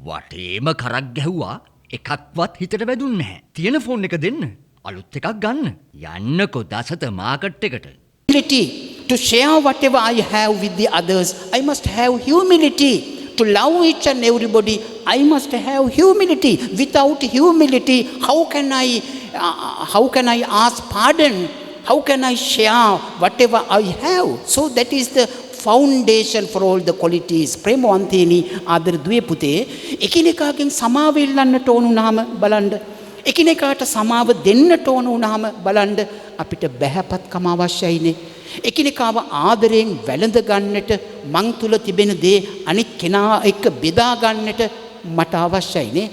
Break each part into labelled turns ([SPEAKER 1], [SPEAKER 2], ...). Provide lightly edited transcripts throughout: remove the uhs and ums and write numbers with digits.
[SPEAKER 1] වටේම කරක් ගැහුවා එකක්වත් හිතට වැදුන්නේ නැහැ. තියෙන ෆෝන් එක දෙන්න. අලුත් එකක් ගන්න. යන්නකෝ දසත මාකට් එකට.
[SPEAKER 2] To share whatever I have with the others, I must have humility. To love each and everybody, I must have humility. Without humility, how can I ask pardon? How can I share whatever I have? So that is the foundation for all the qualities. ප්‍රේමවන්තේනි ආදර දුවේ පුතේ එකිනෙකාගෙන් සමාව ඉල්ලන්නට ඕන වුණාම බලන්න එකිනෙකාට සමාව දෙන්නට ඕන වුණාම බලන්න අපිට බහැපත්කම අවශ්‍යයිනේ. එකිනෙකාව ආදරයෙන් වැළඳ ගන්නට මං තුල තිබෙන දේ අනිත් කෙනා එක්ක බෙදා ගන්නට මට අවශ්‍යයිනේ.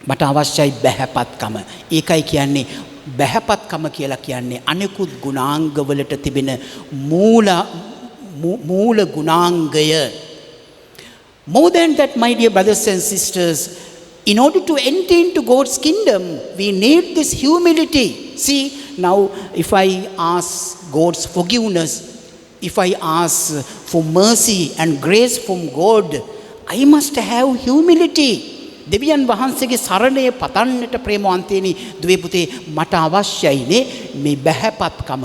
[SPEAKER 2] මට අවශ්‍යයි බහැපත්කම. ඒකයි කියන්නේ බහැපත්කම කියලා කියන්නේ අනෙකුත් ගුණාංගවලට තිබෙන මූල ගුණාංගය. More than that, my dear brothers and sisters, in order to enter into God's kingdom, we need this humility. See, now if I ask God's forgiveness, if I ask for mercy and grace from God, I must have humility. දෙවියන් වහන්සේගේ සරණය පතන්නට ප්‍රේමවන්තේනි දුවේ පුතේ මට අවශ්‍යයිනේ මේ බහැපත්කම.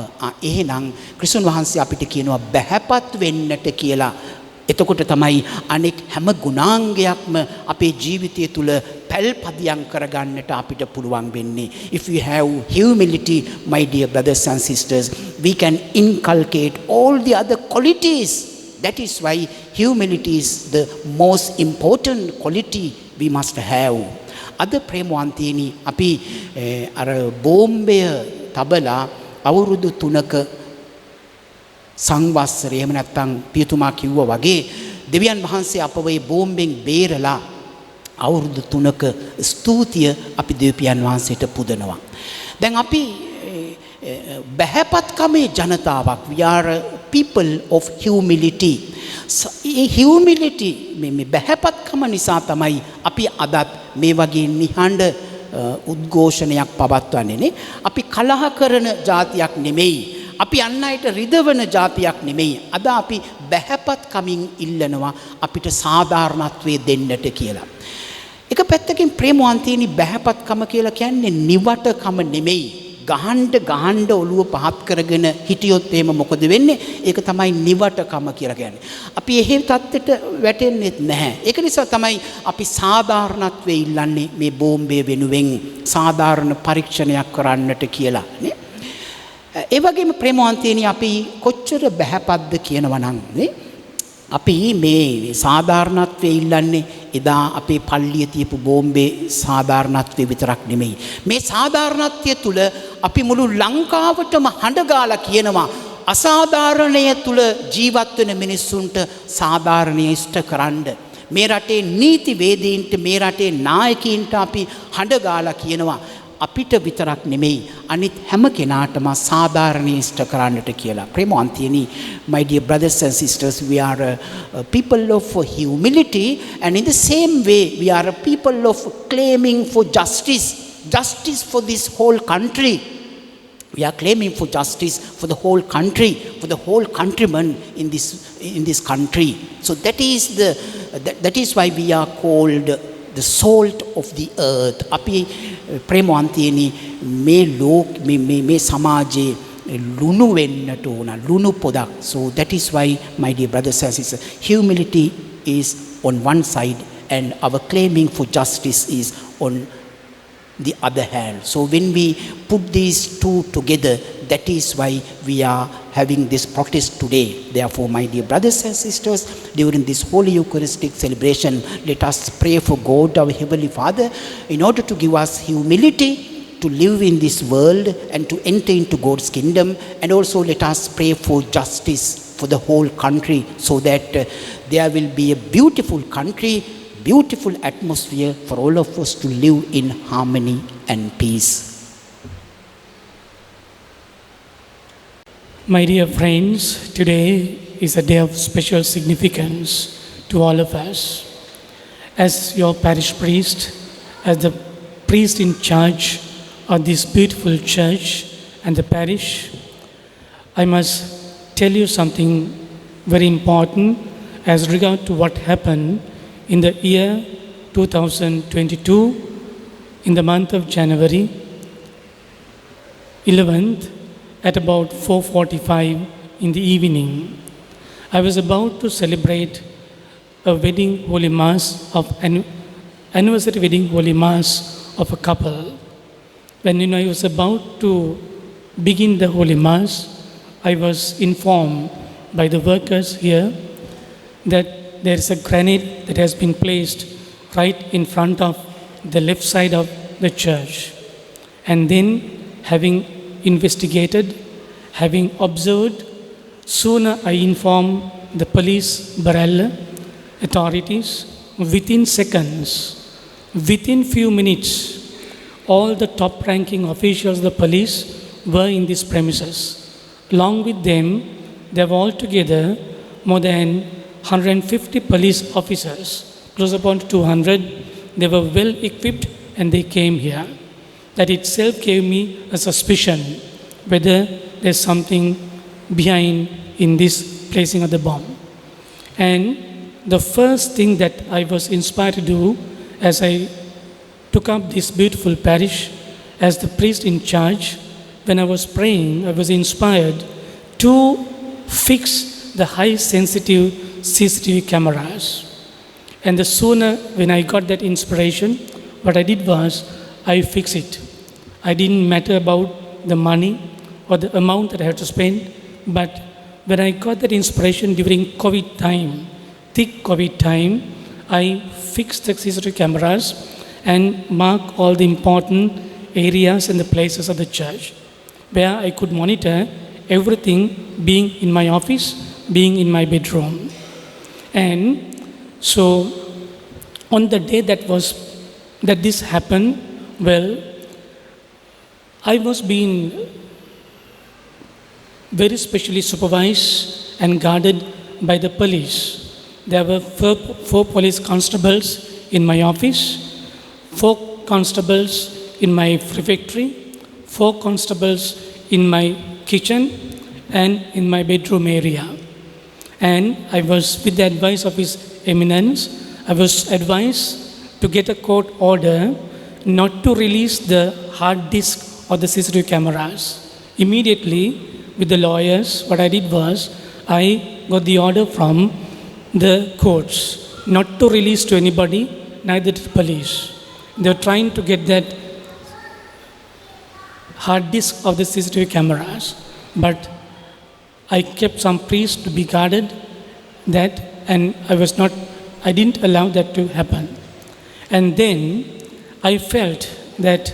[SPEAKER 2] එහෙනම් ක්‍රිස්තුන් වහන්සේ අපිට කියනවා බහැපත් වෙන්නට කියලා. එතකොට තමයි අනෙක් හැම ගුණාංගයක්ම අපේ ජීවිතය තුළ පැල්පදියම් කරගන්නට අපිට පුළුවන් වෙන්නේ. If we have humility, my dear brothers and sisters, we can inculcate all the other qualities. That is why humility is the most important quality we must have. අද ප්‍රේමවන්තයනි අපි අර බෝම්බය තබලා අවුරුදු 3ක සංවත්සරය එහෙම නැත්නම් පියතුමා කිව්වා වගේ දෙවියන් වහන්සේ අපව මේ බෝම්බෙන් බේරලා අවුරුදු 3ක ස්තුතිය අපි දෙවියන් වහන්සේට පුදනවා. දැන් අපි බහැපත්කමේ ජනතාවක්. We are people of humility. humility මේ බහැපත්කම නිසා තමයි අපි අදත් මේ වගේ නිහඬ උද්ඝෝෂණයක් පවත්වන්නේ නේ. අපි කලහ කරන જાතියක් නෙමෙයි. අපි අන් අයට රිදවන જાතියක් නෙමෙයි. අද අපි බහැපත්කමින් ඉල්ලනවා අපිට සාධාරණත්වයේ දෙන්නට කියලා. එක පැත්තකින් ප්‍රේමවන්තයනි බහැපත්කම කියලා කියන්නේ නිවටකම නෙමෙයි. ගහන්න ඔළුව පහත් කරගෙන හිටියොත් එහෙම මොකද වෙන්නේ? ඒක තමයි නිවටකම කියලා කියන්නේ. අපි එහෙම තත්ත්වයට වැටෙන්නේ නැහැ. ඒක නිසා තමයි අපි සාධාරණත්වයේ ඉල්ලන්නේ මේ බෝම්බය වෙනුවෙන් සාධාරණ පරීක්ෂණයක් කරන්නට කියලා නේ. ඒ වගේම ප්‍රේමවන්තයනි අපි කොච්චර බහැපත්ද කියනවා නම් නේ අපි මේ සාධාරණත්වයේ ඉල්ලන්නේ එදා අපේ පල්ලිය තියපු බෝම්බේ සාධාරණත්වයේ විතරක් නෙමෙයි. මේ සාධාරණත්වය තුල අපි මුළු ලංකාවටම හඬ ගාලා කියනවා අසාධාරණය තුල ජීවත් වෙන මිනිස්සුන්ට සාධාරණය ඉෂ්ට කරන්න. මේ රටේ නීතිවේදීන්ට මේ රටේ නායකයින්ට අපි හඬ ගාලා කියනවා අපිට විතරක් නෙමෙයි අනිත් හැම කෙනාටම සාධාරණීය ඉෂ්ට කරන්නට කියලා. ප්‍රේමවන්තයනි, my dear brothers and sisters, we are a people of humility, and in the same way we are a people of claiming for justice for this whole country. We are claiming for justice for the whole country, for the whole countrymen in this country. So that is why we are called the salt of the earth. අපි ප්‍රේමවන්තයනි මේ සමාජයේ ලුණු වෙන්නට ඕන ලුණු පොදක්. So that is why, my dear brothers and sisters, humility is on one side and our claiming for justice is on the other hand. So when we put these two together, that is why we are having this protest today. Therefore, my dear brothers and sisters, during this Holy Eucharistic celebration, let us pray for God, our Heavenly Father, in order to give us humility to live in this world and to enter into God's kingdom. And also let us pray for justice for the whole country, so that there will be a beautiful country, beautiful atmosphere for all of us to live in harmony and peace.
[SPEAKER 3] My dear friends, today is a day of special significance to all of us. As your parish priest, as the priest in charge of this beautiful church and the parish, I must tell you something very important as regard to what happened in the year 2022, in the month of January 11th, at about 4:45 in the evening. I was about to celebrate a wedding holy mass of an anniversary wedding holy mass of a couple. When I was about to begin the holy mass, I was informed by the workers here that there is a granite that has been placed right in front of the left side of the church. And then, having investigated, having observed, sooner I informed the police Barella authorities. Within seconds, within few minutes, all the top-ranking officials of the police were in these premises. Along with them, there were altogether more than 150 police officers, close upon 200. They were well equipped and they came here. That itself gave me a suspicion whether there's something behind in this placing of the bomb. And the first thing that I was inspired to do as I took up this beautiful parish as the priest in charge, when I was praying, I was inspired to fix the high sensitive CCTV cameras. And the sooner when I got that inspiration, what I did was I fixed it. I didn't matter about the money or the amount that I had to spend, but when I got that inspiration during COVID time, thick COVID time, I fixed the CCTV cameras and marked all the important areas and the places of the church where I could monitor everything, being in my office, being in my bedroom. And so on the day that this happened, well, I was being very specially supervised and guarded by the police. There were four police constables in my office, 4 constables in my refectory, 4 constables in my kitchen and in my bedroom area. And I was, with the advice of His Eminence, I was advised to get a court order not to release the hard disk or the CCTV cameras. Immediately, with the lawyers, what I did was, I got the order from the courts not to release to anybody, neither to the police. They were trying to get that hard disk of the CCTV cameras, but I kept some priests to be guarded that, and I didn't allow that to happen. And then I felt that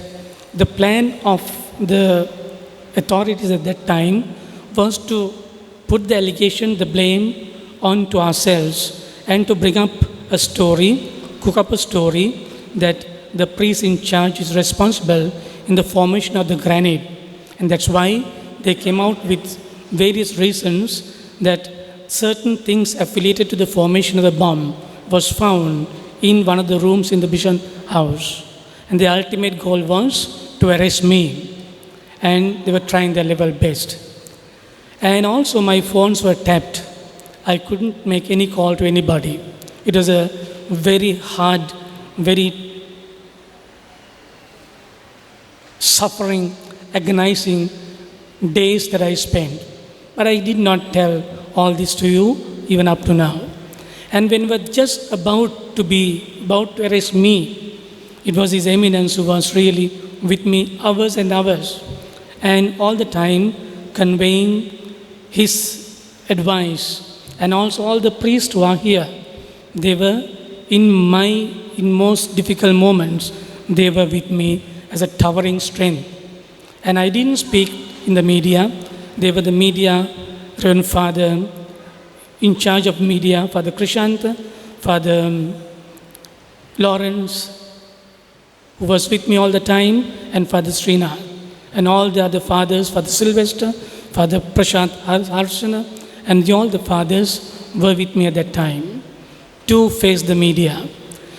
[SPEAKER 3] the plan of the authorities at that time was to put the allegation, the blame onto ourselves and to bring up a story, cook up a story that the priest in charge is responsible in the formation of the granite. And that's why they came out with various reasons that certain things affiliated to the formation of the bomb was found in one of the rooms in the Bishop house. And the ultimate goal was to arrest me. And they were trying their level best. And also my phones were tapped. I couldn't make any call to anybody. It was a very hard, very suffering, agonizing days that I spent. But I did not tell all this to you, even up to now. And when we were just about to arrest me, it was His Eminence who was really with me hours and hours, and all the time conveying his advice. And also all the priests who are here, they were in most difficult moments, they were with me as a towering strength. And I didn't speak in the media. They were the media, Reverend Father in charge of media, Father Krishant, Father Lawrence, who was with me all the time, and Father Srinath, and all the other fathers, Father Sylvester, Father Prashant Archana, and all the fathers were with me at that time to face the media.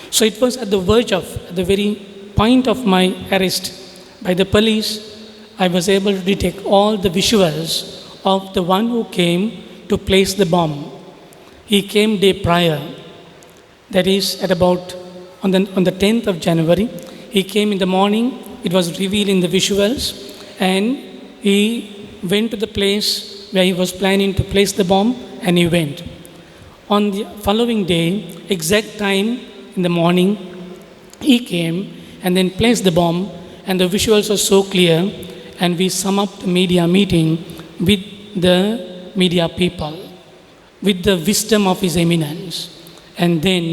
[SPEAKER 3] So it was at the verge of, at the very point of my arrest by the police, I was able to detect all the visuals of the one who came to place the bomb. He came day prior. That is at about on the 10th of January. He came in the morning, it was revealed in the visuals, and he went to the place where he was planning to place the bomb, and he went. On the following day, exact time in the morning, he came and then placed the bomb, and the visuals were so clear, and we sum up the media meeting with the media people, with the wisdom of His Eminence. And then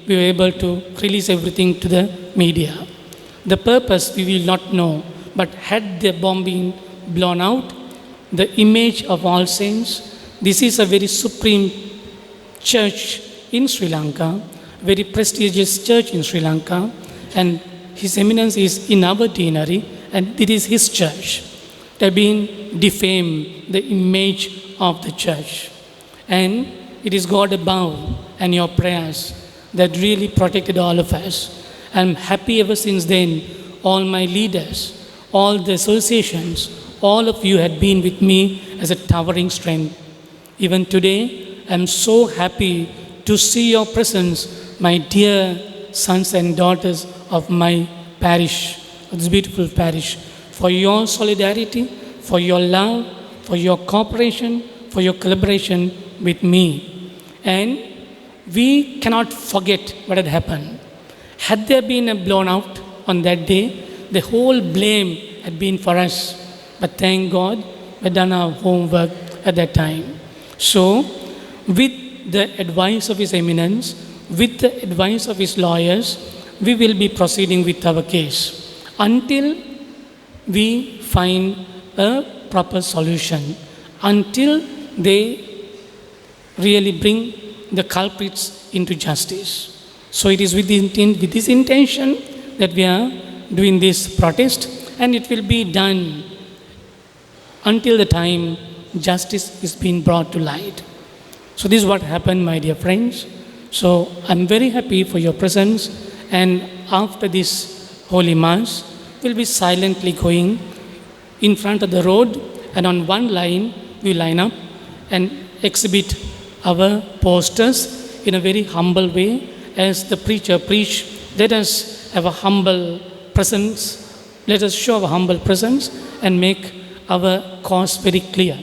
[SPEAKER 3] we were able to release everything to the media. The purpose we will not know, but had the bomb been blown out, the image of All Saints, this is a very supreme church in Sri Lanka, very prestigious church in Sri Lanka, and His Eminence is in our deanery, and it is His church. It has been defamed, the image of the church. And it is God above and your prayers that really protected all of us. I'm happy ever since then, all my leaders, all the associations, all of you had been with me as a towering strength. Even today, I'm so happy to see your presence, my dear sons and daughters of my parish, of this beautiful parish, for your solidarity, for your love, for your cooperation, for your collaboration with me. And we cannot forget what had happened. Had there been a blown out on that day, the whole blame had been for us. But thank God, we had done our homework at that time. So, with the advice of His Eminence, with the advice of his lawyers, we will be proceeding with our case until we find a proper solution, until they really bring the culprits into justice. So it is with this intention that we are doing this protest, and it will be done until the time justice is being brought to light. So this is what happened, my dear friends. So I'm very happy for your presence, and after this Holy Mass, we'll be silently going in front of the road, and on one line we line up and exhibit our posters in a very humble way. As the preacher preached, let us have a humble presence, let us show our humble presence and make our cause very clear.